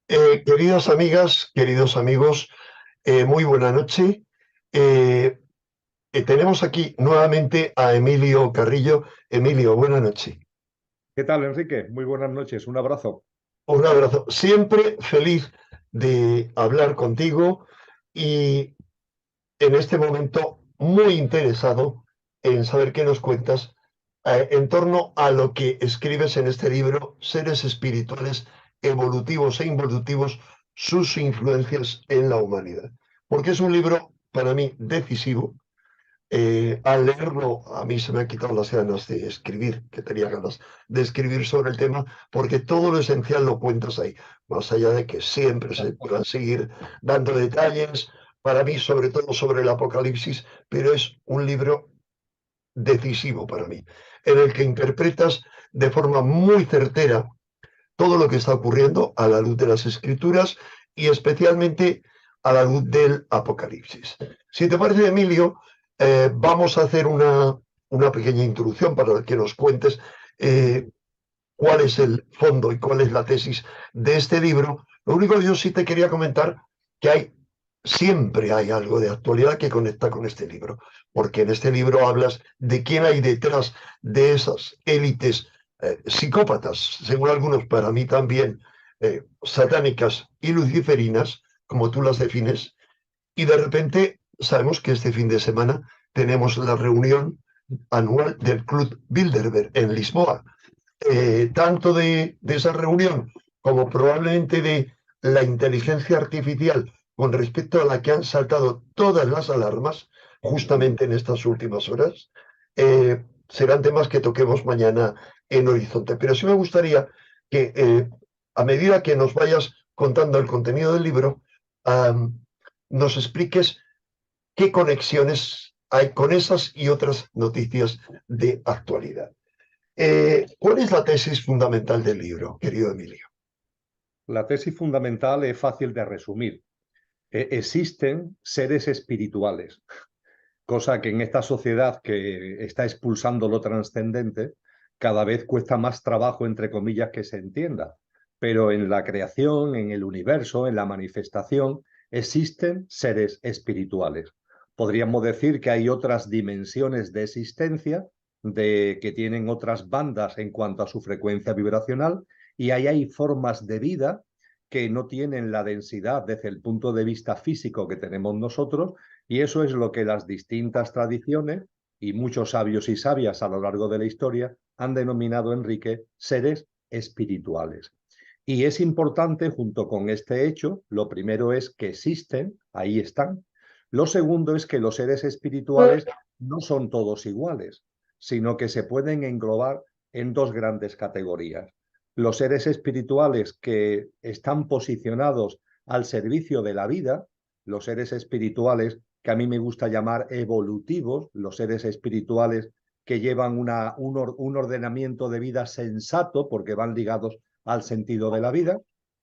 Queridas amigas, queridos amigos, muy buena noche. Eh, Tenemos aquí nuevamente a Emilio Carrillo. Emilio, buena noche. ¿Qué tal, Enrique? Muy buenas noches, un abrazo. Un abrazo. Siempre feliz de hablar contigo y en este momento muy interesado en saber qué nos cuentas en torno a lo que escribes en este libro, Seres espirituales, evolutivos e involutivos, sus influencias en la humanidad. Porque es un libro para mí decisivo. Al leerlo, a mí se me han quitado las ganas de escribir, que tenía ganas de escribir sobre el tema, porque todo lo esencial lo cuentas ahí, más allá de que siempre se puedan seguir dando detalles, para mí, sobre todo sobre el Apocalipsis, pero es un libro decisivo para mí, en el que interpretas de forma muy certera todo lo que está ocurriendo a la luz de las Escrituras y especialmente a la luz del Apocalipsis. Si te parece, Emilio, vamos a hacer una pequeña introducción para que nos cuentes cuál es el fondo y cuál es la tesis de este libro. Lo único que yo sí te quería comentar que siempre hay algo de actualidad que conecta con este libro, porque en este libro hablas de quién hay detrás de esas élites psicópatas, según algunos, para mí también satánicas y luciferinas, como tú las defines, y de repente sabemos que este fin de semana tenemos la reunión anual del Club Bilderberg en Lisboa, tanto de esa reunión como probablemente de la inteligencia artificial con respecto a la que han saltado todas las alarmas justamente en estas últimas horas, serán temas que toquemos mañana en Horizonte. Pero sí me gustaría que a medida que nos vayas contando el contenido del libro, nos expliques qué conexiones hay con esas y otras noticias de actualidad. ¿Cuál es la tesis fundamental del libro, querido Emilio? La tesis fundamental es fácil de resumir. Existen seres espirituales, cosa que en esta sociedad que está expulsando lo trascendente, cada vez cuesta más trabajo, entre comillas, que se entienda. Pero en la creación, en el universo, en la manifestación, existen seres espirituales. Podríamos decir que hay otras dimensiones de existencia, que tienen otras bandas en cuanto a su frecuencia vibracional, y ahí hay formas de vida que no tienen la densidad desde el punto de vista físico que tenemos nosotros, y eso es lo que las distintas tradiciones y muchos sabios y sabias a lo largo de la historia han denominado, Enrique, seres espirituales. Y es importante, junto con este hecho, lo primero es que existen, ahí están. Lo segundo es que los seres espirituales no son todos iguales, sino que se pueden englobar en dos grandes categorías. Los seres espirituales que están posicionados al servicio de la vida, los seres espirituales que a mí me gusta llamar evolutivos, los seres espirituales que llevan un ordenamiento de vida sensato porque van ligados al sentido de la vida,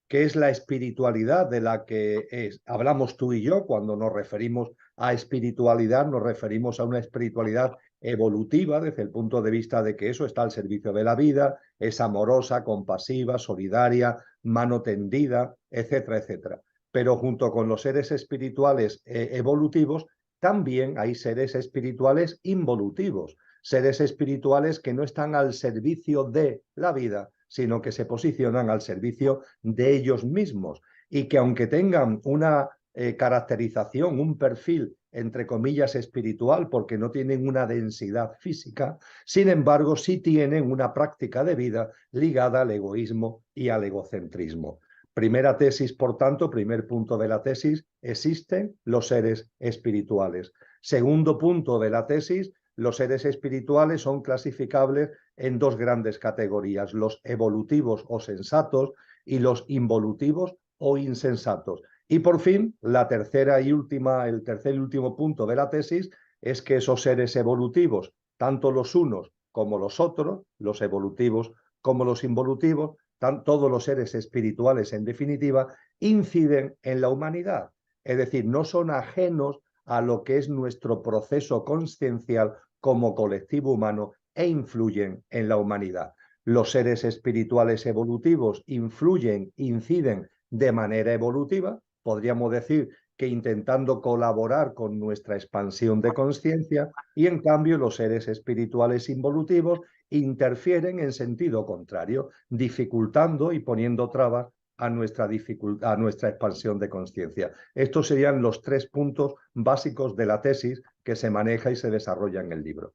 que es la espiritualidad de la que hablamos tú y yo cuando nos referimos a espiritualidad, nos referimos a una espiritualidad evolutiva desde el punto de vista de que eso está al servicio de la vida, es amorosa, compasiva, solidaria, mano tendida, etcétera, etcétera. Pero junto con los seres espirituales evolutivos, también hay seres espirituales involutivos, seres espirituales que no están al servicio de la vida, sino que se posicionan al servicio de ellos mismos y que aunque tengan una caracterización, un perfil, entre comillas, espiritual, porque no tienen una densidad física, sin embargo, sí tienen una práctica de vida ligada al egoísmo y al egocentrismo. Primera tesis, por tanto, primer punto de la tesis, existen los seres espirituales. Segundo punto de la tesis, los seres espirituales son clasificables en dos grandes categorías, los evolutivos o sensatos y los involutivos o insensatos. Y por fin, el tercer y último punto de la tesis es que esos seres evolutivos, tanto los unos como los otros, los evolutivos como los involutivos, todos los seres espirituales en definitiva, inciden en la humanidad. Es decir, no son ajenos a lo que es nuestro proceso consciencial como colectivo humano e influyen en la humanidad. Los seres espirituales evolutivos influyen, inciden de manera evolutiva, podríamos decir que intentando colaborar con nuestra expansión de conciencia, y en cambio los seres espirituales involutivos interfieren en sentido contrario, dificultando y poniendo trabas a nuestra expansión de conciencia. Estos serían los 3 puntos básicos de la tesis que se maneja y se desarrolla en el libro.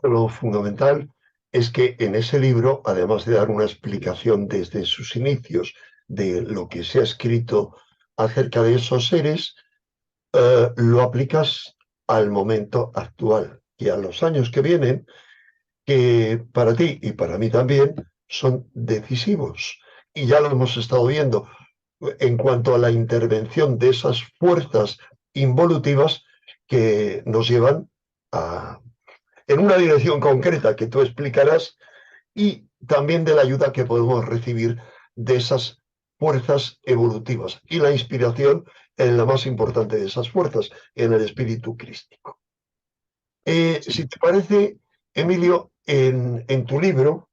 Lo fundamental es que en ese libro, además de dar una explicación desde sus inicios de lo que se ha escrito acerca de esos seres, lo aplicas al momento actual y a los años que vienen, que para ti y para mí también son decisivos. Y ya lo hemos estado viendo en cuanto a la intervención de esas fuerzas involutivas que nos llevan en una dirección concreta que tú explicarás, y también de la ayuda que podemos recibir de esas fuerzas evolutivas y la inspiración en la más importante de esas fuerzas, en el espíritu crístico. Si te parece, Emilio, en tu libro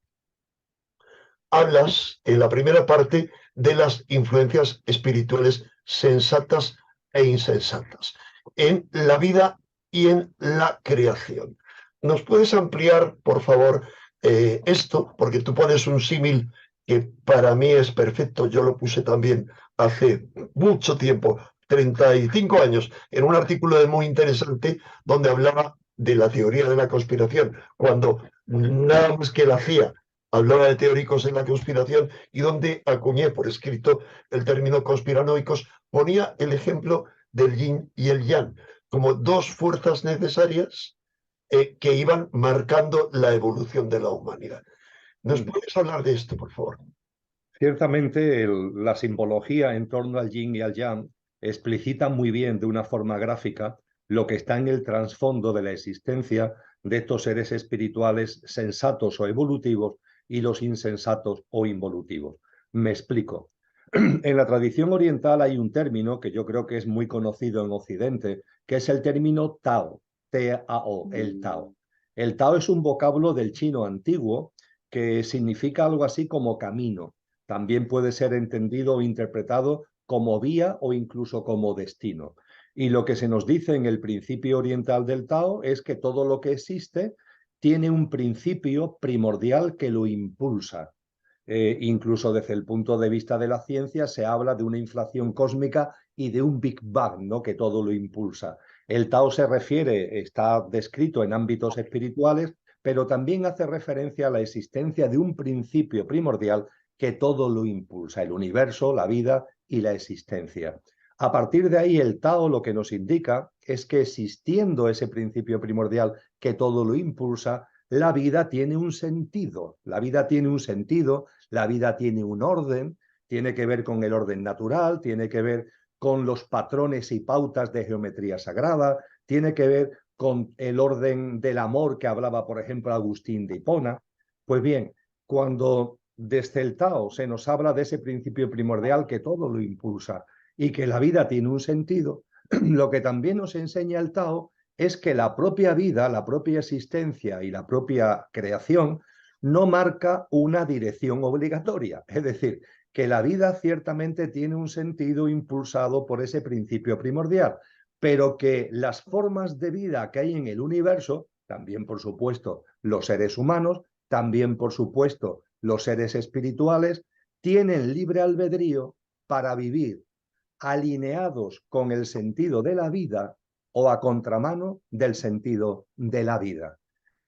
hablas en la primera parte de las influencias espirituales sensatas e insensatas en la vida y en la creación. ¿Nos puedes ampliar, por favor, esto? Porque tú pones un símil que para mí es perfecto. Yo lo puse también hace mucho tiempo, 35 años, en un artículo muy interesante donde hablaba de la teoría de la conspiración, cuando nada más que la CIA hablaba de teóricos en la conspiración, y donde acuñé por escrito el término conspiranoicos, ponía el ejemplo del yin y el yang como 2 fuerzas necesarias que iban marcando la evolución de la humanidad. ¿Nos puedes hablar de esto, por favor? Ciertamente, la simbología en torno al yin y al yang explicita muy bien de una forma gráfica lo que está en el trasfondo de la existencia de estos seres espirituales sensatos o evolutivos y los insensatos o involutivos. Me explico. En la tradición oriental hay un término que yo creo que es muy conocido en Occidente, que es el término Tao, T-A-O, el Tao. El Tao es un vocablo del chino antiguo que significa algo así como camino. También puede ser entendido o interpretado como vía o incluso como destino. Y lo que se nos dice en el principio oriental del Tao es que todo lo que existe tiene un principio primordial que lo impulsa. Incluso desde el punto de vista de la ciencia se habla de una inflación cósmica y de un Big Bang, ¿no?, que todo lo impulsa. El Tao se refiere, está descrito en ámbitos espirituales, pero también hace referencia a la existencia de un principio primordial que todo lo impulsa, el universo, la vida y la existencia. A partir de ahí, el Tao lo que nos indica es que existiendo ese principio primordial que todo lo impulsa, la vida tiene un sentido, la vida tiene un sentido, la vida tiene un orden, tiene que ver con el orden natural, tiene que ver con los patrones y pautas de geometría sagrada, tiene que ver con el orden del amor que hablaba, por ejemplo, Agustín de Hipona. Pues bien, cuando desde el Tao se nos habla de ese principio primordial que todo lo impulsa y que la vida tiene un sentido, lo que también nos enseña el Tao es que la propia vida, la propia existencia y la propia creación no marca una dirección obligatoria. Es decir, que la vida ciertamente tiene un sentido impulsado por ese principio primordial, pero que las formas de vida que hay en el universo, también por supuesto los seres humanos, también por supuesto los seres espirituales, tienen libre albedrío para vivir alineados con el sentido de la vida o a contramano del sentido de la vida.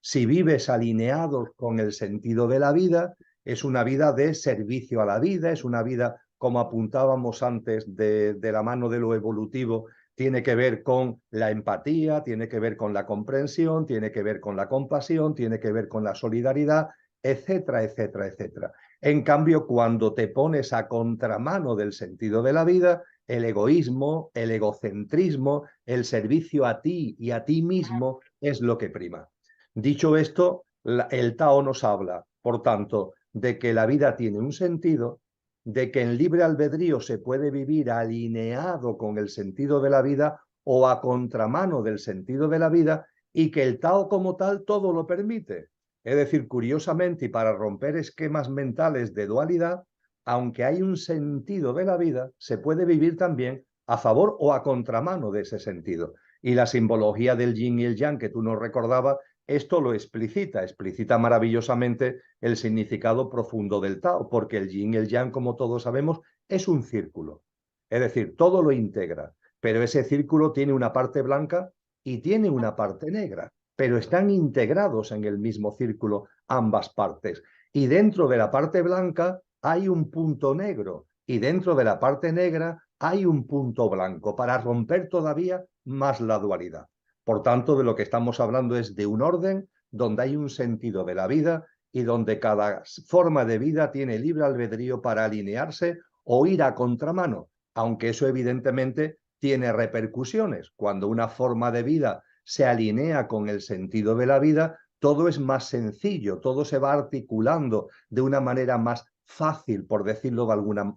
Si vives alineados con el sentido de la vida, es una vida de servicio a la vida, es una vida, como apuntábamos antes, de la mano de lo evolutivo, tiene que ver con la empatía, tiene que ver con la comprensión, tiene que ver con la compasión, tiene que ver con la solidaridad, etcétera, etcétera, etcétera. En cambio, cuando te pones a contramano del sentido de la vida, el egoísmo, el egocentrismo, el servicio a ti y a ti mismo es lo que prima. Dicho esto, el Tao nos habla, por tanto, de que la vida tiene un sentido, de que en libre albedrío se puede vivir alineado con el sentido de la vida o a contramano del sentido de la vida, y que el Tao como tal todo lo permite. Es decir, curiosamente, y para romper esquemas mentales de dualidad, aunque hay un sentido de la vida, se puede vivir también a favor o a contramano de ese sentido. Y la simbología del yin y el yang que tú nos recordabas, esto lo explicita maravillosamente el significado profundo del Tao, porque el yin y el yang, como todos sabemos, es un círculo. Es decir, todo lo integra, pero ese círculo tiene una parte blanca y tiene una parte negra, pero están integrados en el mismo círculo ambas partes. Y dentro de la parte blanca hay un punto negro y dentro de la parte negra hay un punto blanco para romper todavía más la dualidad. Por tanto, de lo que estamos hablando es de un orden donde hay un sentido de la vida y donde cada forma de vida tiene libre albedrío para alinearse o ir a contramano, aunque eso evidentemente tiene repercusiones. Cuando una forma de vida se alinea con el sentido de la vida, todo es más sencillo, todo se va articulando de una manera más fácil, por decirlo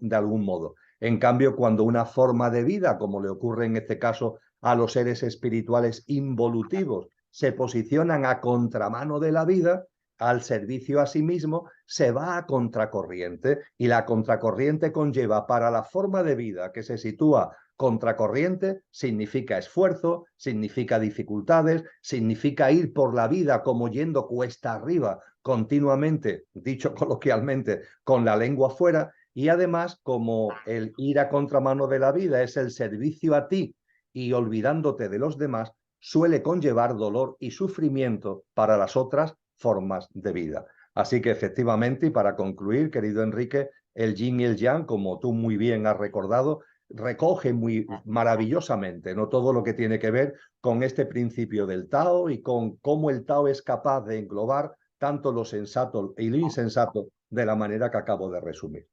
de algún modo. En cambio, cuando una forma de vida, como le ocurre en este caso a los seres espirituales involutivos, se posicionan a contramano de la vida, al servicio a sí mismo, se va a contracorriente y la contracorriente conlleva para la forma de vida que se sitúa contracorriente, significa esfuerzo, significa dificultades, significa ir por la vida como yendo cuesta arriba continuamente, dicho coloquialmente, con la lengua fuera, y además como el ir a contramano de la vida es el servicio a ti y olvidándote de los demás, suele conllevar dolor y sufrimiento para las otras formas de vida. Así que efectivamente, y para concluir, querido Enrique, el yin y el yang, como tú muy bien has recordado, recoge muy maravillosamente, ¿no?, todo lo que tiene que ver con este principio del Tao y con cómo el Tao es capaz de englobar tanto lo sensato y lo insensato de la manera que acabo de resumir.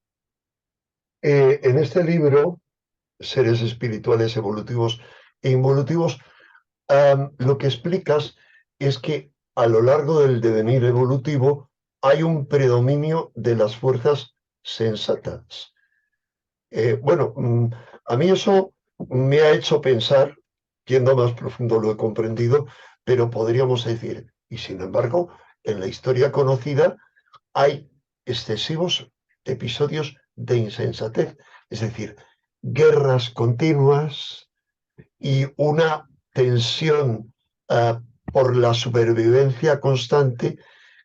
En este libro, Seres espirituales evolutivos e involutivos, lo que explicas es que a lo largo del devenir evolutivo hay un predominio de las fuerzas sensatas. Bueno, a mí eso me ha hecho pensar, yendo más profundo lo he comprendido, pero podríamos decir, y sin embargo, en la historia conocida hay excesivos episodios de insensatez, es decir, guerras continuas y una tensión por la supervivencia constante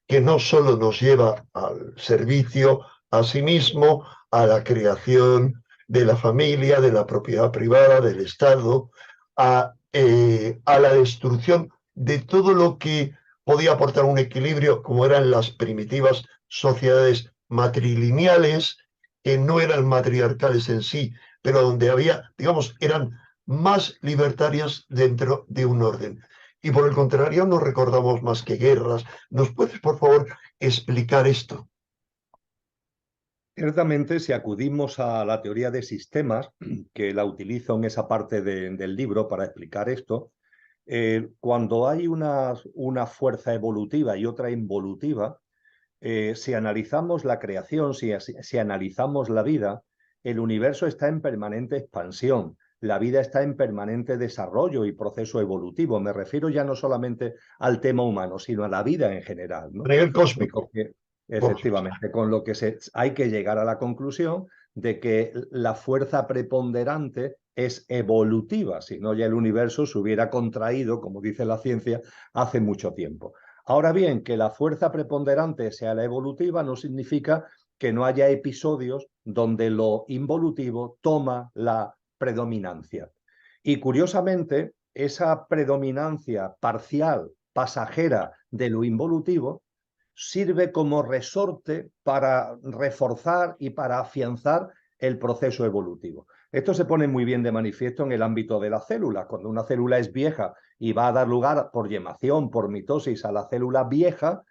que no solo nos lleva al servicio a sí mismo, a la creación de la familia, de la propiedad privada, del Estado, a la destrucción de todo lo que podía aportar un equilibrio, como eran las primitivas sociedades matrilineales, que no eran matriarcales en sí, pero donde había, digamos, eran más libertarias dentro de un orden. Y por el contrario, no recordamos más que guerras. ¿Nos puedes, por favor, explicar esto? Ciertamente, si acudimos a la teoría de sistemas, que la utilizo en esa parte del libro para explicar esto, cuando hay una fuerza evolutiva y otra involutiva, si analizamos la creación, si analizamos la vida, el universo está en permanente expansión, la vida está en permanente desarrollo y proceso evolutivo. Me refiero ya no solamente al tema humano, sino a la vida en general, A ¿no? nivel Con lo cósmico, que, por supuesto. efectivamente, con lo que hay que llegar a la conclusión de que la fuerza preponderante es evolutiva, si no ya el universo se hubiera contraído, como dice la ciencia, hace mucho tiempo. Ahora bien, que la fuerza preponderante sea la evolutiva no significa que no haya episodios donde lo involutivo toma la predominancia. Y curiosamente, esa predominancia parcial, pasajera de lo involutivo, sirve como resorte para reforzar y para afianzar el proceso evolutivo. Esto se pone muy bien de manifiesto en el ámbito de la célula. Cuando una célula es vieja y va a dar lugar por yemación, por mitosis a la célula vieja,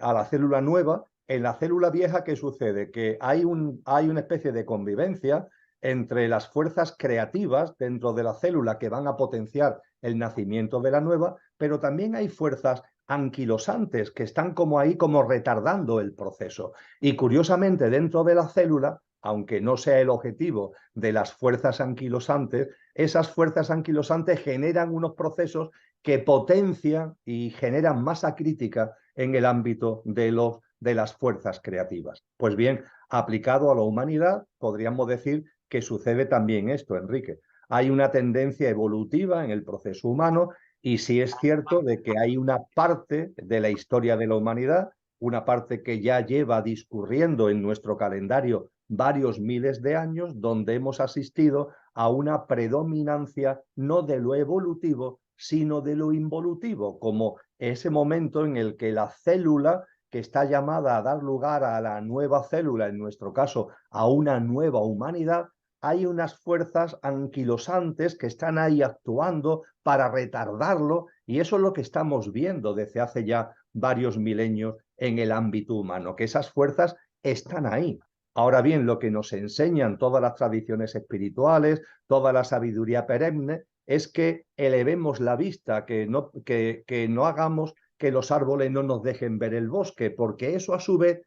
a la célula nueva, en la célula vieja, ¿qué sucede? Que hay una especie de convivencia entre las fuerzas creativas dentro de la célula que van a potenciar el nacimiento de la nueva, pero también hay fuerzas anquilosantes que están como ahí como retardando el proceso. Y curiosamente dentro de la célula, aunque no sea el objetivo de las fuerzas anquilosantes, esas fuerzas anquilosantes generan unos procesos que potencian y generan masa crítica en el ámbito de las fuerzas creativas. Pues bien, aplicado a la humanidad, podríamos decir que sucede también esto, Enrique. Hay una tendencia evolutiva en el proceso humano y sí es cierto de que hay una parte de la historia de la humanidad, una parte que ya lleva discurriendo en nuestro calendario varios miles de años, donde hemos asistido a una predominancia no de lo evolutivo, sino de lo involutivo, como ese momento en el que la célula que está llamada a dar lugar a la nueva célula, en nuestro caso, a una nueva humanidad, hay unas fuerzas anquilosantes que están ahí actuando para retardarlo, y eso es lo que estamos viendo desde hace ya varios milenios en el ámbito humano, que esas fuerzas están ahí. Ahora bien, lo que nos enseñan todas las tradiciones espirituales, toda la sabiduría perenne, es que elevemos la vista, que no hagamos que los árboles no nos dejen ver el bosque, porque eso a su vez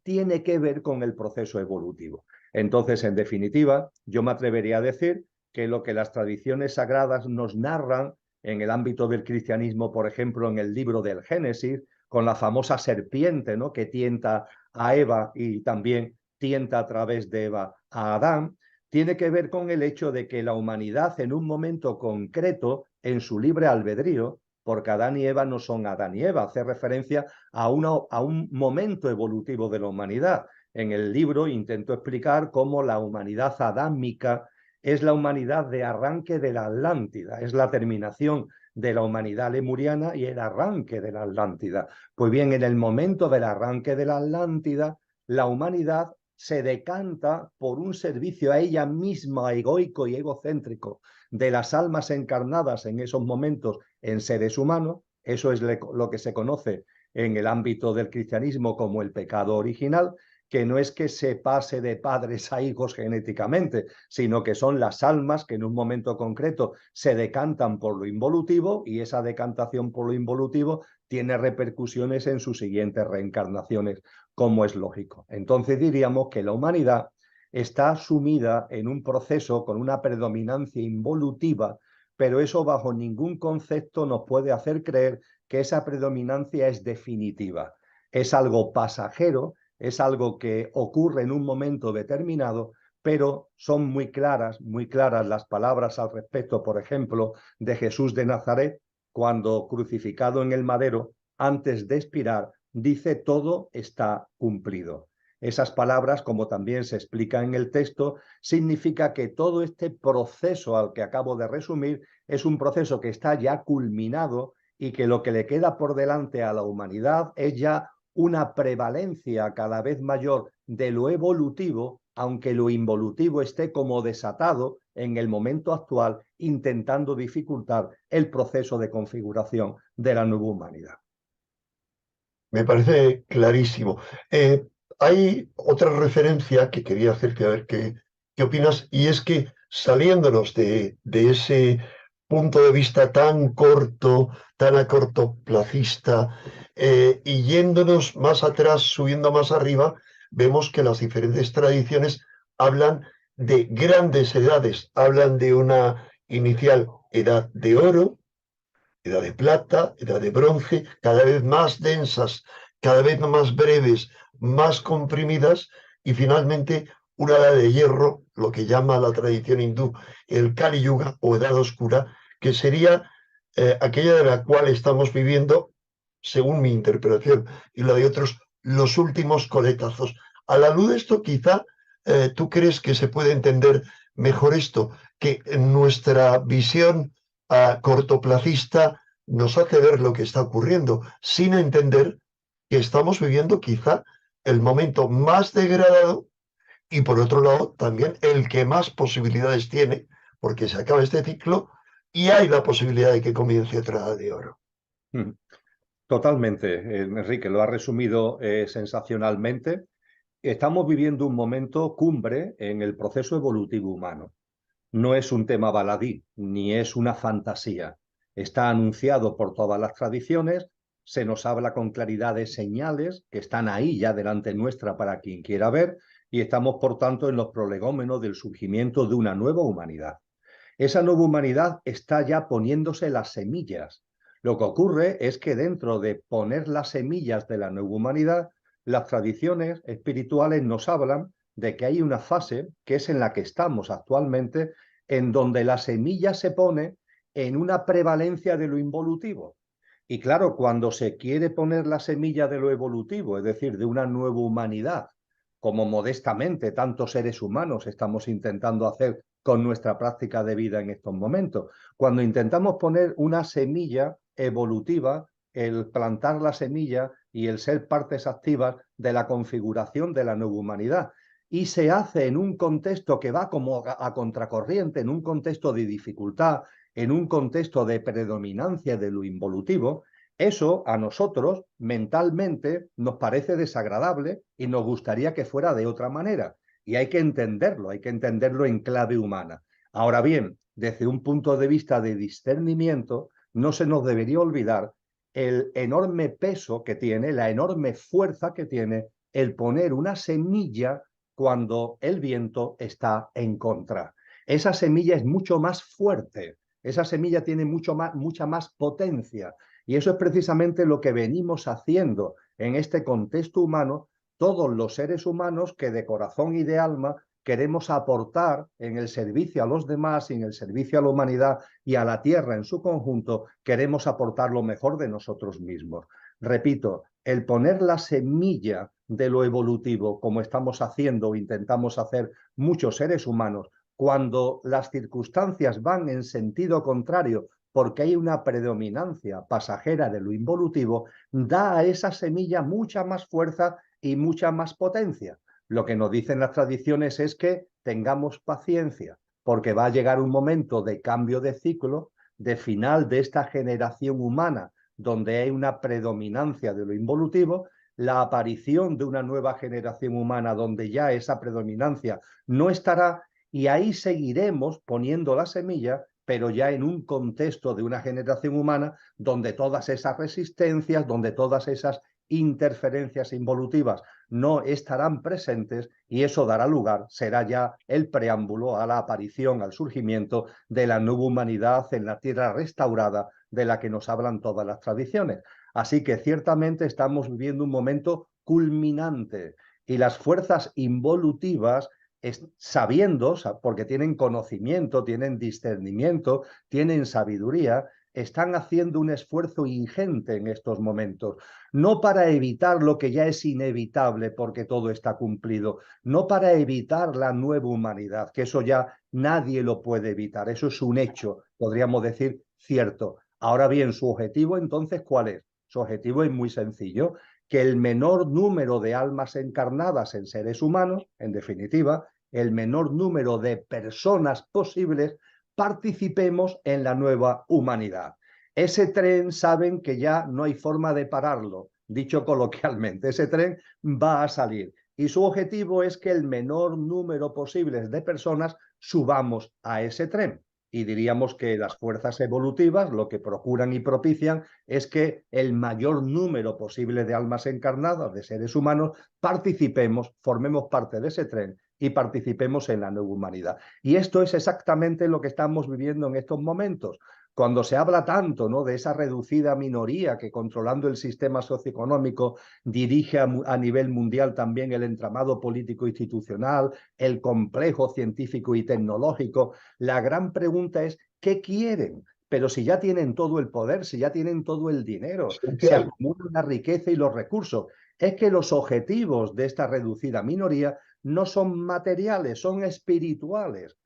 tiene que ver con el proceso evolutivo. Entonces, en definitiva, yo me atrevería a decir que lo que las tradiciones sagradas nos narran en el ámbito del cristianismo, por ejemplo, en el libro del Génesis, con la famosa serpiente, ¿no?, que tienta a Eva y también tienta a través de Eva a Adán, tiene que ver con el hecho de que la humanidad en un momento concreto, en su libre albedrío, porque Adán y Eva no son Adán y Eva, hace referencia a un momento evolutivo de la humanidad. En el libro intento explicar cómo la humanidad adámica es la humanidad de arranque de la Atlántida, es la terminación de la humanidad lemuriana y el arranque de la Atlántida. Pues bien, en el momento del arranque de la Atlántida, la humanidad se decanta por un servicio a ella misma egoico y egocéntrico de las almas encarnadas en esos momentos en seres humanos. Eso es lo que se conoce en el ámbito del cristianismo como el pecado original, que no es que se pase de padres a hijos genéticamente, sino que son las almas que en un momento concreto se decantan por lo involutivo, y esa decantación por lo involutivo tiene repercusiones en sus siguientes reencarnaciones, como es lógico. Entonces diríamos que la humanidad está sumida en un proceso con una predominancia involutiva, pero eso bajo ningún concepto nos puede hacer creer que esa predominancia es definitiva. Es algo pasajero, es algo que ocurre en un momento determinado, pero son muy claras las palabras al respecto, por ejemplo, de Jesús de Nazaret, cuando crucificado en el madero, antes de expirar, dice: todo está cumplido. Esas palabras, como también se explica en el texto, significa que todo este proceso al que acabo de resumir es un proceso que está ya culminado y que lo que le queda por delante a la humanidad es ya una prevalencia cada vez mayor de lo evolutivo, aunque lo involutivo esté como desatado en el momento actual, intentando dificultar el proceso de configuración de la nueva humanidad. Me parece clarísimo. Hay otra referencia que quería hacerte, a ver qué opinas, y es que saliéndonos de ese punto de vista tan corto, tan a cortoplacista, y yéndonos más atrás, subiendo más arriba, vemos que las diferentes tradiciones hablan de grandes edades, hablan de una inicial edad de oro, edad de plata, edad de bronce, cada vez más densas, cada vez más breves, más comprimidas, y finalmente una edad de hierro, lo que llama la tradición hindú el Kali Yuga o edad oscura, que sería aquella de la cual estamos viviendo, según mi interpretación y la de otros, los últimos coletazos. A la luz de esto, quizá tú crees que se puede entender mejor esto, que nuestra visión cortoplacista nos hace ver lo que está ocurriendo, sin entender que estamos viviendo quizá el momento más degradado y por otro lado también el que más posibilidades tiene, porque se acaba este ciclo y hay la posibilidad de que comience otra edad de oro. Totalmente, Enrique, lo ha resumido sensacionalmente. Estamos viviendo un momento cumbre en el proceso evolutivo humano. No es un tema baladí, ni es una fantasía. Está anunciado por todas las tradiciones, se nos habla con claridad de señales que están ahí ya delante nuestra para quien quiera ver, y estamos, por tanto, en los prolegómenos del surgimiento de una nueva humanidad. Esa nueva humanidad está ya poniéndose las semillas. Lo que ocurre es que dentro de poner las semillas de la nueva humanidad, las tradiciones espirituales nos hablan de que hay una fase, que es en la que estamos actualmente, en donde la semilla se pone en una prevalencia de lo involutivo. Y claro, cuando se quiere poner la semilla de lo evolutivo, es decir, de una nueva humanidad, como modestamente tantos seres humanos estamos intentando hacer con nuestra práctica de vida en estos momentos, cuando intentamos poner una semilla evolutiva, el plantar la semilla y el ser partes activas de la configuración de la nueva humanidad, y se hace en un contexto que va como a contracorriente, en un contexto de dificultad, en un contexto de predominancia de lo involutivo, eso a nosotros mentalmente nos parece desagradable y nos gustaría que fuera de otra manera. Y hay que entenderlo en clave humana. Ahora bien, desde un punto de vista de discernimiento, no se nos debería olvidar el enorme peso que tiene, la enorme fuerza que tiene el poner una semilla cuando el viento está en contra. Esa semilla es mucho más fuerte, esa semilla tiene mucha más potencia. Y eso es precisamente lo que venimos haciendo en este contexto humano, todos los seres humanos que de corazón y de alma queremos aportar en el servicio a los demás y en el servicio a la humanidad y a la tierra en su conjunto, queremos aportar lo mejor de nosotros mismos. Repito, el poner la semilla de lo evolutivo, como estamos haciendo o intentamos hacer muchos seres humanos, cuando las circunstancias van en sentido contrario, porque hay una predominancia pasajera de lo involutivo, da a esa semilla mucha más fuerza y mucha más potencia. Lo que nos dicen las tradiciones es que tengamos paciencia, porque va a llegar un momento de cambio de ciclo, de final de esta generación humana, donde hay una predominancia de lo involutivo, la aparición de una nueva generación humana donde ya esa predominancia no estará, y ahí seguiremos poniendo la semilla, pero ya en un contexto de una generación humana donde todas esas resistencias, donde todas esas interferencias involutivas no estarán presentes, y eso dará lugar, será ya el preámbulo a la aparición, al surgimiento de la nueva humanidad en la tierra restaurada de la que nos hablan todas las tradiciones. Así que ciertamente estamos viviendo un momento culminante y las fuerzas involutivas, sabiendo, porque tienen conocimiento, tienen discernimiento, tienen sabiduría, están haciendo un esfuerzo ingente en estos momentos, no para evitar lo que ya es inevitable porque todo está cumplido, no para evitar la nueva humanidad, que eso ya nadie lo puede evitar, eso es un hecho, podríamos decir, cierto. Ahora bien, su objetivo entonces, ¿cuál es? Su objetivo es muy sencillo, que el menor número de almas encarnadas en seres humanos, en definitiva, el menor número de personas posibles, participemos en la nueva humanidad. Ese tren saben que ya no hay forma de pararlo, dicho coloquialmente, ese tren va a salir. Y su objetivo es que el menor número posible de personas subamos a ese tren. Y diríamos que las fuerzas evolutivas lo que procuran y propician es que el mayor número posible de almas encarnadas, de seres humanos, participemos, formemos parte de ese tren y participemos en la nueva humanidad. Y esto es exactamente lo que estamos viviendo en estos momentos. Cuando se habla tanto, ¿no?, de esa reducida minoría que, controlando el sistema socioeconómico, dirige a nivel mundial también el entramado político institucional, el complejo científico y tecnológico, la gran pregunta es, ¿qué quieren? Pero si ya tienen todo el poder, si ya tienen todo el dinero, se acumula la riqueza y los recursos, es que los objetivos de esta reducida minoría no son materiales, son espirituales.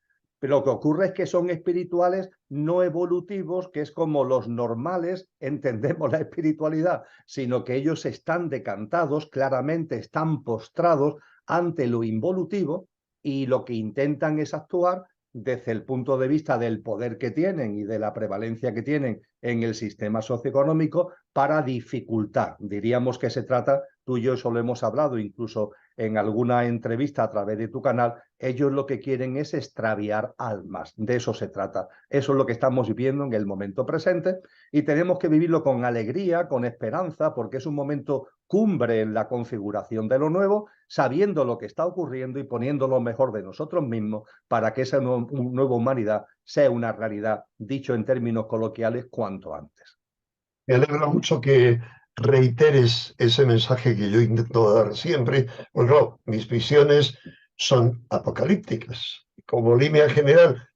Pero lo que ocurre es que son espirituales no evolutivos, que es como los normales entendemos la espiritualidad, sino que ellos están decantados, claramente están postrados ante lo involutivo, y lo que intentan es actuar desde el punto de vista del poder que tienen y de la prevalencia que tienen en el sistema socioeconómico para dificultar. Diríamos que se trata, tú y yo eso lo hemos hablado incluso en alguna entrevista a través de tu canal, ellos lo que quieren es extraviar almas, de eso se trata. Eso es lo que estamos viviendo en el momento presente y tenemos que vivirlo con alegría, con esperanza, porque es un momento cumbre en la configuración de lo nuevo, sabiendo lo que está ocurriendo y poniendo lo mejor de nosotros mismos para que esa nueva humanidad sea una realidad, dicho en términos coloquiales, cuanto antes. Me alegra mucho que reiteres ese mensaje que yo intento dar siempre. Bueno, mis visiones son apocalípticas, como línea general,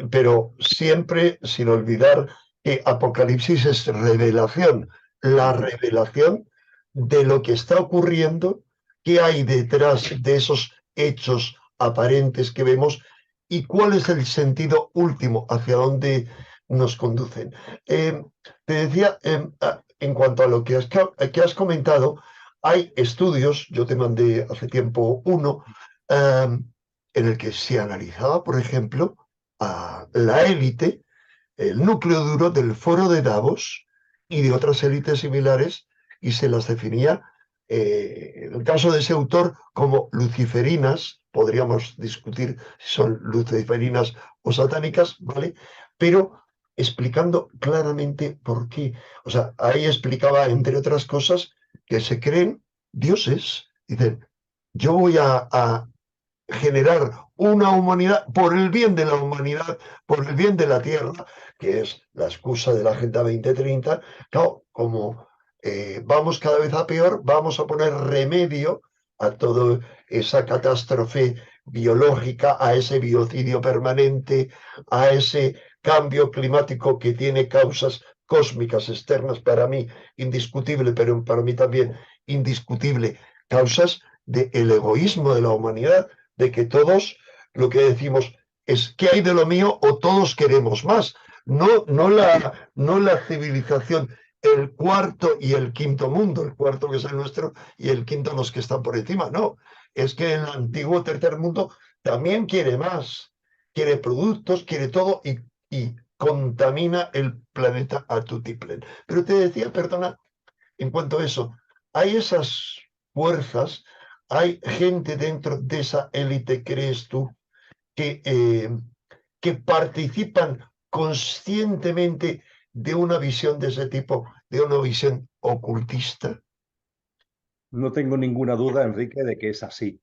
pero siempre sin olvidar que Apocalipsis es revelación, la revelación de lo que está ocurriendo, qué hay detrás de esos hechos aparentes que vemos y cuál es el sentido último, hacia dónde nos conducen. Te decía, en cuanto a lo que has comentado, hay estudios, yo te mandé hace tiempo uno, en el que se analizaba, por ejemplo, a la élite, el núcleo duro del foro de Davos y de otras élites similares, y se las definía, en el caso de ese autor, como luciferinas. Podríamos discutir si son luciferinas o satánicas, ¿vale? Pero explicando claramente por qué. O sea, ahí explicaba, entre otras cosas, que se creen dioses. Dicen, yo voy a generar una humanidad por el bien de la humanidad, por el bien de la Tierra, que es la excusa de la Agenda 2030. Claro, como vamos cada vez a peor, vamos a poner remedio a toda esa catástrofe biológica, a ese biocidio permanente, a ese cambio climático que tiene causas cósmicas externas, para mí indiscutible, pero para mí también indiscutible, causas del egoísmo de la humanidad, de que todos lo que decimos es ¿qué hay de lo mío? O todos queremos más. No la civilización, el cuarto y el quinto mundo, el cuarto que es el nuestro y el quinto los que están por encima. No, es que el antiguo tercer mundo también quiere más, quiere productos, quiere todo y contamina el planeta a tutiplén. Pero te decía, perdona, en cuanto a eso, hay esas fuerzas, hay gente dentro de esa élite, ¿crees tú, que, que participan conscientemente de una visión de ese tipo, de una visión ocultista? No tengo ninguna duda, Enrique, de que es así.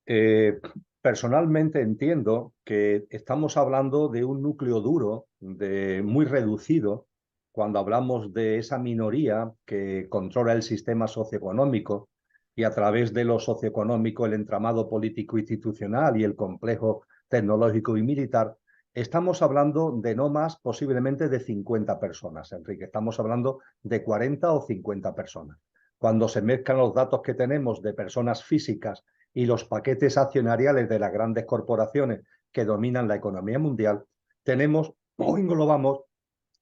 Eh, Personalmente entiendo que estamos hablando de un núcleo duro, muy reducido, cuando hablamos de esa minoría que controla el sistema socioeconómico y a través de lo socioeconómico el entramado político institucional y el complejo tecnológico y militar. Estamos hablando de no más posiblemente de 50 personas, Enrique. Estamos hablando de 40 o 50 personas. Cuando se mezclan los datos que tenemos de personas físicas y los paquetes accionariales de las grandes corporaciones que dominan la economía mundial, tenemos o englobamos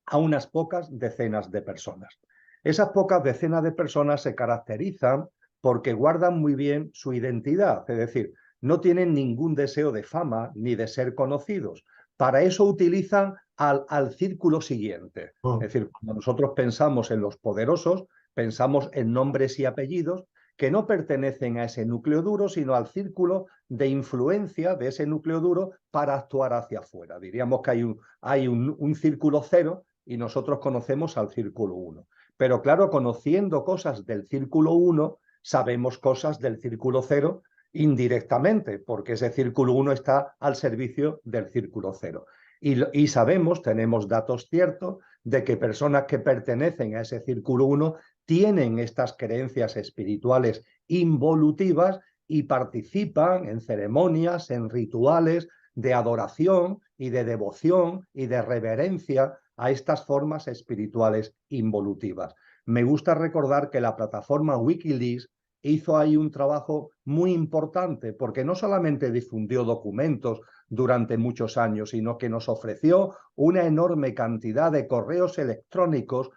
a unas pocas decenas de personas. Esas pocas decenas de personas se caracterizan porque guardan muy bien su identidad, es decir, no tienen ningún deseo de fama ni de ser conocidos. Para eso utilizan al círculo siguiente. Es decir, cuando nosotros pensamos en los poderosos, pensamos en nombres y apellidos que no pertenecen a ese núcleo duro, sino al círculo de influencia de ese núcleo duro para actuar hacia afuera. Diríamos que hay un círculo cero y nosotros conocemos al círculo 1. Pero claro, conociendo cosas del círculo 1, sabemos cosas del círculo 0 indirectamente, porque ese círculo 1 está al servicio del círculo 0. Y sabemos, tenemos datos ciertos, de que personas que pertenecen a ese círculo 1 tienen estas creencias espirituales involutivas y participan en ceremonias, en rituales de adoración y de devoción y de reverencia a estas formas espirituales involutivas. Me gusta recordar que la plataforma Wikileaks hizo ahí un trabajo muy importante porque no solamente difundió documentos durante muchos años, sino que nos ofreció una enorme cantidad de correos electrónicos,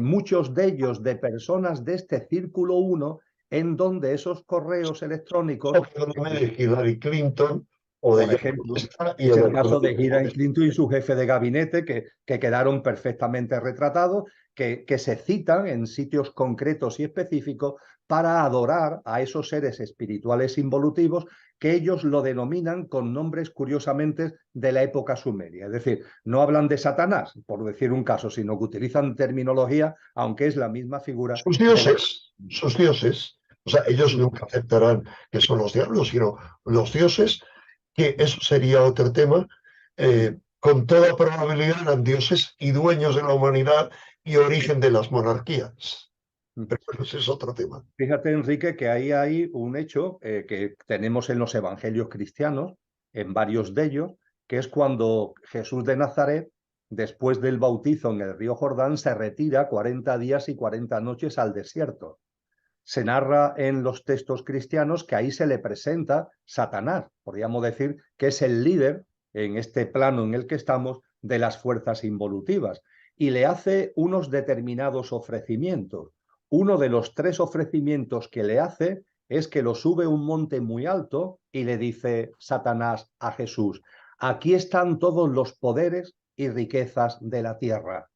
muchos de ellos de personas de este círculo 1, en donde esos correos electrónicos... De Hillary Clinton o de Por ejemplo, y es el el caso de Hillary Clinton y su jefe de gabinete, que quedaron perfectamente retratados, que se citan en sitios concretos y específicos para adorar a esos seres espirituales involutivos que ellos lo denominan con nombres curiosamente de la época sumeria. Es decir, no hablan de Satanás, por decir un caso, sino que utilizan terminología, aunque es la misma figura sus de la... dioses, sus dioses. O sea, ellos nunca aceptarán que son los diablos, sino los dioses, que eso sería otro tema. Con toda probabilidad eran dioses y dueños de la humanidad y origen de las monarquías. pero bueno, ese es otro tema. Fíjate, Enrique, que ahí hay un hecho que tenemos en los evangelios cristianos, en varios de ellos, que es cuando Jesús de Nazaret, después del bautizo en el río Jordán, se retira 40 días y 40 noches al desierto. Se narra en los textos cristianos que ahí se le presenta Satanás, podríamos decir que es el líder en este plano en el que estamos de las fuerzas involutivas, y le hace unos determinados ofrecimientos. Uno de los 3 ofrecimientos que le hace es que lo sube un monte muy alto y le dice Satanás a Jesús: aquí están todos los poderes y riquezas de la tierra.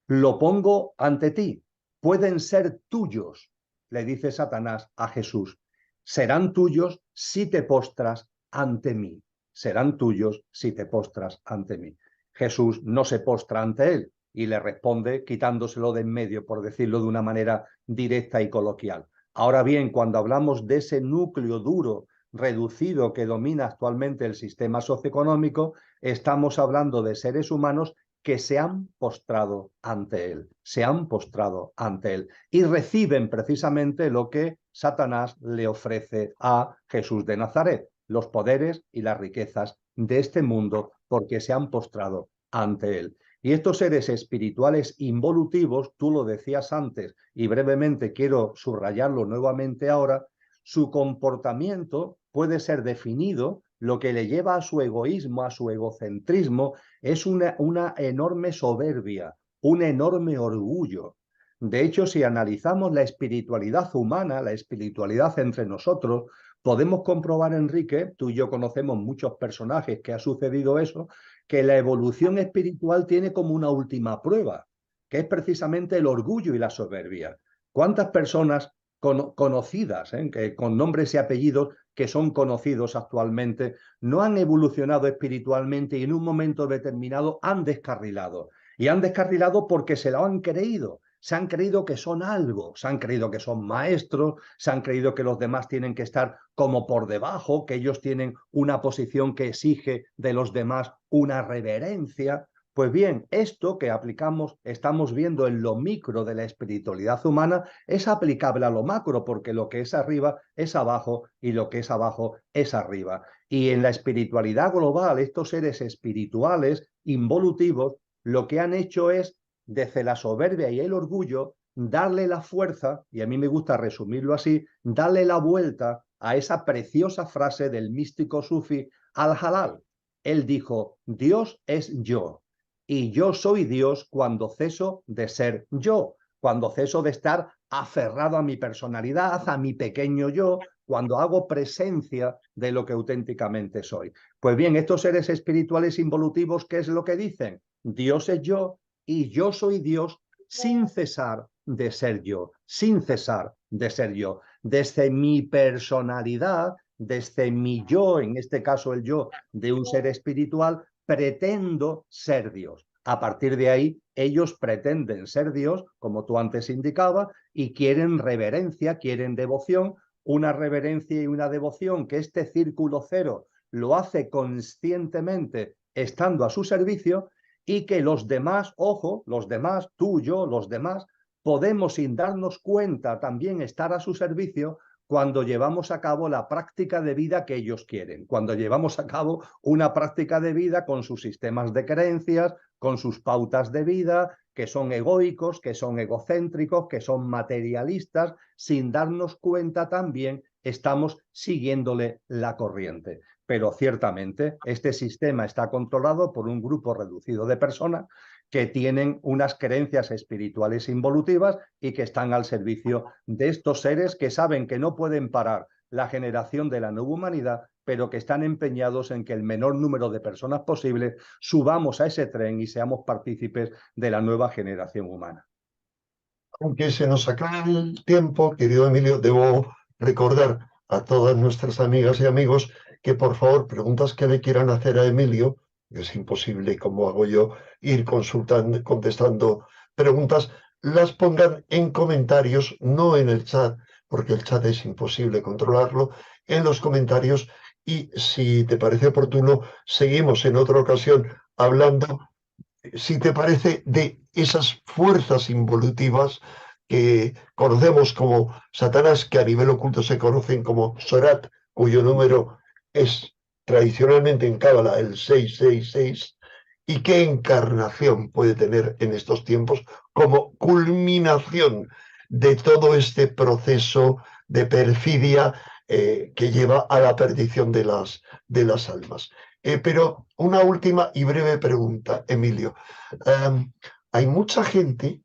Lo pongo ante ti, pueden ser tuyos, le dice Satanás a Jesús. Serán tuyos si te postras ante mí. Serán tuyos si te postras ante mí. Jesús no se postra ante él y le responde quitándoselo de en medio, por decirlo de una manera directa y coloquial. Ahora bien, cuando hablamos de ese núcleo duro, reducido que domina actualmente el sistema socioeconómico, estamos hablando de seres humanos que se han postrado ante él, se han postrado ante él y reciben precisamente lo que Satanás le ofrece a Jesús de Nazaret, los poderes y las riquezas de este mundo, porque se han postrado ante él. Y estos seres espirituales involutivos, tú lo decías antes y brevemente quiero subrayarlo nuevamente ahora, su comportamiento puede ser definido, lo que le lleva a su egoísmo, a su egocentrismo, es una enorme soberbia, un enorme orgullo. De hecho, si analizamos la espiritualidad humana, la espiritualidad entre nosotros, podemos comprobar, Enrique, tú y yo conocemos muchos personajes que ha sucedido eso, que la evolución espiritual tiene como una última prueba, que es precisamente el orgullo y la soberbia. ¿Cuántas personas conocidas, que, con nombres y apellidos que son conocidos actualmente, no han evolucionado espiritualmente y en un momento determinado han descarrilado? Y han descarrilado porque se lo han creído. Se han creído que son algo, se han creído que son maestros, se han creído que los demás tienen que estar como por debajo, que ellos tienen una posición que exige de los demás una reverencia. Pues bien, esto que aplicamos, estamos viendo en lo micro de la espiritualidad humana, es aplicable a lo macro, porque lo que es arriba es abajo y lo que es abajo es arriba. Y en la espiritualidad global, estos seres espirituales involutivos, lo que han hecho es, desde la soberbia y el orgullo, darle la fuerza, y a mí me gusta resumirlo así, darle la vuelta a esa preciosa frase del místico sufi Al-Halal. Él dijo: Dios es yo. Y yo soy Dios cuando ceso de ser yo, cuando ceso de estar aferrado a mi personalidad, a mi pequeño yo, cuando hago presencia de lo que auténticamente soy. Pues bien, estos seres espirituales involutivos, ¿qué es lo que dicen? Dios es yo y yo soy Dios sin cesar de ser yo, sin cesar de ser yo. Desde mi personalidad, desde mi yo, en este caso el yo de un ser espiritual, pretendo ser Dios. A partir de ahí, ellos pretenden ser Dios, como tú antes indicabas, y quieren reverencia, quieren devoción, una reverencia y una devoción que este círculo cero lo hace conscientemente estando a su servicio, y que los demás, ojo, los demás, tú, yo, los demás, podemos sin darnos cuenta también estar a su servicio cuando llevamos a cabo la práctica de vida que ellos quieren, cuando llevamos a cabo una práctica de vida con sus sistemas de creencias, con sus pautas de vida, que son egoicos, que son egocéntricos, que son materialistas, sin darnos cuenta también estamos siguiéndole la corriente. Pero ciertamente este sistema está controlado por un grupo reducido de personas que tienen unas creencias espirituales involutivas y que están al servicio de estos seres que saben que no pueden parar la generación de la nueva humanidad, pero que están empeñados en que el menor número de personas posible subamos a ese tren y seamos partícipes de la nueva generación humana. Aunque se nos acaba el tiempo, querido Emilio, debo recordar a todas nuestras amigas y amigos que por favor preguntas que le quieran hacer a Emilio, que es imposible, como hago yo, ir consultando, contestando preguntas, las pongan en comentarios, no en el chat, porque el chat es imposible controlarlo, en los comentarios, y si te parece oportuno, seguimos en otra ocasión hablando, si te parece, de esas fuerzas involutivas que conocemos como Satanás, que a nivel oculto se conocen como Sorat, cuyo número es tradicionalmente en Cábala el 666, y qué encarnación puede tener en estos tiempos como culminación de todo este proceso de perfidia que lleva a la perdición de las almas. Pero una última y breve pregunta, Emilio. Um, Hay mucha gente,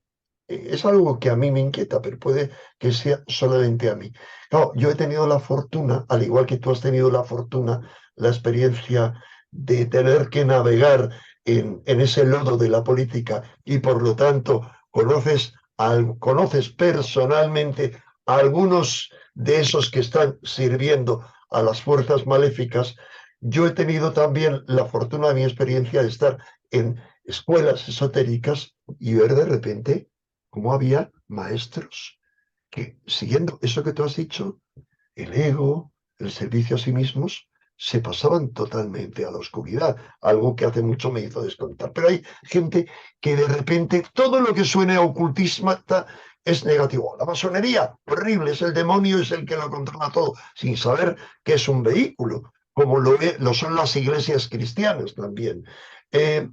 es algo que a mí me inquieta, pero puede que sea solamente a mí. Claro, yo he tenido la fortuna, al igual que tú has tenido la fortuna, la experiencia de tener que navegar en ese lodo de la política y por lo tanto conoces personalmente a algunos de esos que están sirviendo a las fuerzas maléficas. Yo he tenido también la fortuna, mi experiencia, de estar en escuelas esotéricas y ver de repente cómo había maestros que, siguiendo eso que tú has dicho, el ego, el servicio a sí mismos, se pasaban totalmente a la oscuridad, algo que hace mucho me hizo descontar. Pero hay gente que de repente todo lo que suene a ocultista es negativo. La masonería, horrible, es el demonio, es el que lo controla todo, sin saber que es un vehículo, como lo son las iglesias cristianas también. Eh,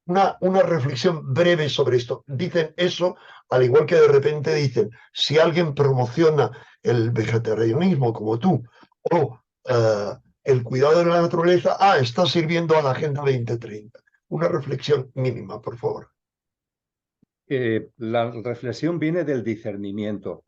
una reflexión breve sobre esto. Dicen eso, al igual que de repente dicen, si alguien promociona el vegetarianismo como tú, o el cuidado de la naturaleza, está sirviendo a la Agenda 2030. Una reflexión mínima, por favor. La reflexión viene del discernimiento.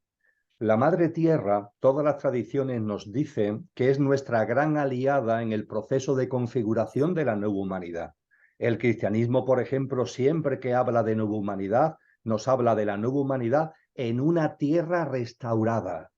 La Madre Tierra, todas las tradiciones nos dicen que es nuestra gran aliada en el proceso de configuración de la nueva humanidad. El cristianismo, por ejemplo, siempre que habla de nueva humanidad, nos habla de la nueva humanidad en una tierra restaurada.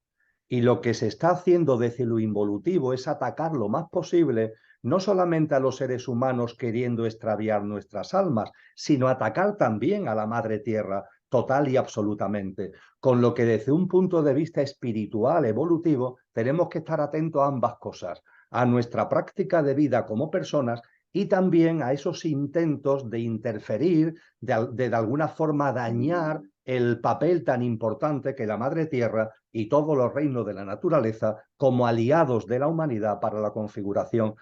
Y lo que se está haciendo desde lo involutivo es atacar lo más posible, no solamente a los seres humanos queriendo extraviar nuestras almas, sino atacar también a la Madre Tierra, total y absolutamente. Con lo que desde un punto de vista espiritual, evolutivo, tenemos que estar atentos a ambas cosas, a nuestra práctica de vida como personas y también a esos intentos de interferir, de alguna forma dañar el papel tan importante que la Madre Tierra y todos los reinos de la naturaleza como aliados de la humanidad para la configuración